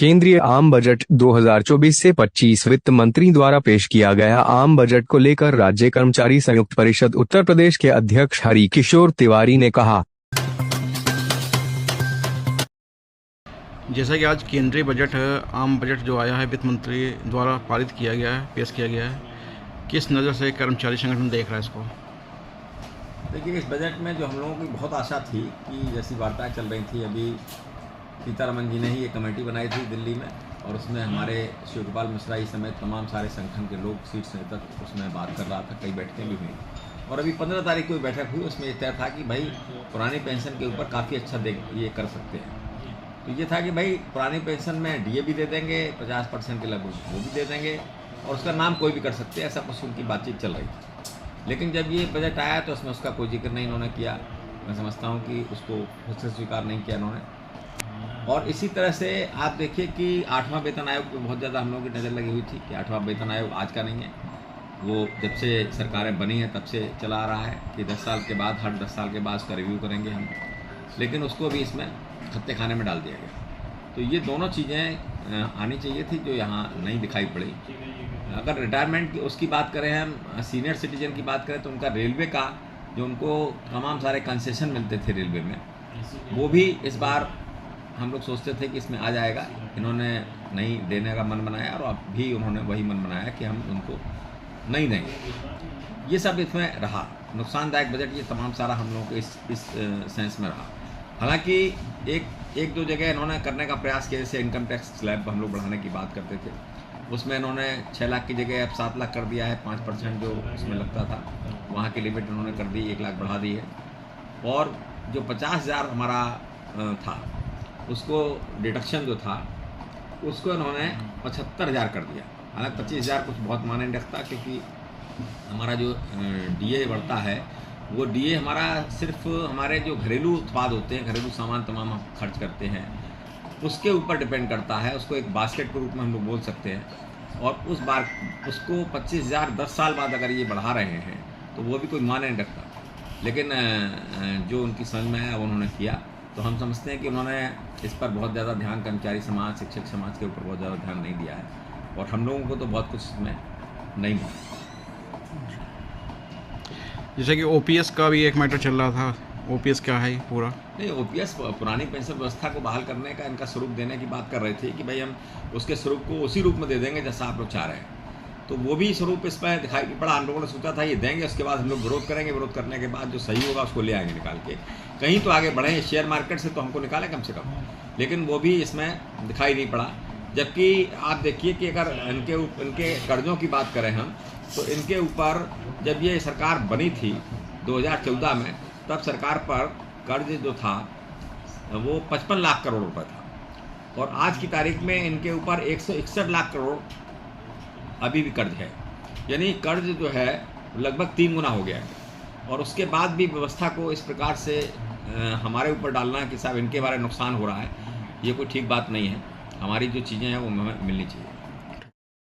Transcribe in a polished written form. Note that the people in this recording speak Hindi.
केंद्रीय आम बजट 2024 से 25 वित्त मंत्री द्वारा पेश किया गया आम बजट को लेकर राज्य कर्मचारी संयुक्त परिषद उत्तर प्रदेश के अध्यक्ष हरि किशोर तिवारी ने कहा। जैसा कि आज केंद्रीय बजट आम बजट जो आया है वित्त मंत्री द्वारा पारित किया गया है, पेश किया गया है, किस नज़र से कर्मचारी संगठन देख रहा है इसको? देखिए, इस बजट में जो हम लोगों की बहुत आशा थी कि जैसी वार्ताएं चल रही थी, अभी सीतारमन जी ने ही एक कमेटी बनाई थी दिल्ली में और उसमें हमारे शिवपाल मिश्रा जी समेत तमाम सारे संगठन के लोग सीट से तक उसमें बात कर रहा था। कई बैठकें भी हुई और अभी 15 तारीख को बैठक हुई। उसमें ये तय था कि भाई पुरानी पेंशन के ऊपर काफ़ी अच्छा ये कर सकते हैं। तो ये था कि भाई पुरानी पेंशन में डीए भी दे देंगे, 50% के लगभग वो भी दे देंगे और उसका नाम कोई भी कर सकते हैं, ऐसा कुछ उनकी बातचीत चल रही थी। लेकिन जब ये बजट आया तो उसमें उसका कोई जिक्र नहीं इन्होंने किया। मैं समझता हूँ कि उसको खुद से स्वीकार नहीं किया इन्होंने। और इसी तरह से आप देखिए कि 8वां वेतन आयोग पे बहुत ज़्यादा हम लोगों की नज़र लगी हुई थी कि 8वां वेतन आयोग आज का नहीं है, वो जब से सरकारें बनी हैं तब से चला आ रहा है कि 10 साल के बाद, हर 10 साल के बाद उसका रिव्यू करेंगे हम। लेकिन उसको भी इसमें खत्ते खाने में डाल दिया गया। तो ये दोनों चीज़ें आनी चाहिए थी जो यहाँ नहीं दिखाई पड़ी। अगर रिटायरमेंट की उसकी बात करें, हम सीनियर सिटीजन की बात करें, तो उनका रेलवे का जो उनको तमाम सारे कंसेशन मिलते थे रेलवे में, वो भी इस बार हम लोग सोचते थे कि इसमें आ जाएगा। इन्होंने नहीं देने का मन बनाया और अब भी उन्होंने वही मन बनाया कि हम उनको नहीं देंगे। ये सब इसमें रहा नुकसानदायक बजट। ये तमाम सारा हम लोगों को इस सेंस में रहा। हालांकि एक दो जगह इन्होंने करने का प्रयास किया, जैसे इनकम टैक्स स्लैब हम लोग बढ़ाने की बात करते थे, उसमें इन्होंने 6 लाख की जगह अब 7 लाख कर दिया है। 5% जो उसमें लगता था वहाँ की लिमिट उन्होंने कर दी, 1 लाख बढ़ा दी है। और जो 50,000 हमारा था उसको डिडक्शन जो था उसको इन्होंने 75,000 कर दिया। हालांकि 25,000 कुछ बहुत मायने नहीं रखता, क्योंकि हमारा जो डीए बढ़ता है वो डीए हमारा सिर्फ हमारे जो घरेलू उत्पाद होते हैं, घरेलू सामान तमाम हम खर्च करते हैं, उसके ऊपर डिपेंड करता है। उसको एक बास्केट के रूप में हम लोग बोल सकते हैं। और उसको 25,000 10 साल बाद अगर ये बढ़ा रहे हैं तो वो भी कोई मायने नहीं रखता। लेकिन जो उनकी समझ में आया वो उन्होंने किया। तो हम समझते हैं कि उन्होंने इस पर बहुत ज़्यादा ध्यान कर्मचारी समाज, शिक्षक समाज के ऊपर बहुत ज़्यादा ध्यान नहीं दिया है और हम लोगों को तो बहुत कुछ इसमें नहीं मिला। जैसे कि ओपीएस का भी एक मैटर चल रहा था, ओपीएस क्या है पूरा? नहीं, ओपीएस पुरानी पेंशन व्यवस्था को बहाल करने का इनका स्वरूप देने की बात कर रहे थे कि भाई हम उसके स्वरूप को उसी रूप में दे देंगे जैसा आप लोग चाह रहे हैं। तो वो भी स्वरूप इसमें दिखाई पड़ा। हम लोगों ने सोचा था ये देंगे, उसके बाद हम लोग विरोध करेंगे, विरोध करने के बाद जो सही होगा उसको ले आएंगे निकाल के, कहीं तो आगे बढ़े। शेयर मार्केट से तो हमको निकाले कम से कम, लेकिन वो भी इसमें दिखाई नहीं पड़ा। जबकि आप देखिए कि अगर इनके कर्जों की बात करें हम, तो इनके ऊपर जब ये सरकार बनी थी 2014 में, तब सरकार पर कर्ज जो था वो 55 लाख करोड़ रुपए था और आज की तारीख में इनके ऊपर 161 लाख करोड़ अभी भी कर्ज है। यानी कर्ज जो है लगभग 3 गुना हो गया है। और उसके बाद भी व्यवस्था को इस प्रकार से हमारे ऊपर डालना कि साहब इनके बारे में नुकसान हो रहा है, ये कोई ठीक बात नहीं है। हमारी जो चीज़ें हैं वो हमें मिलनी चाहिए।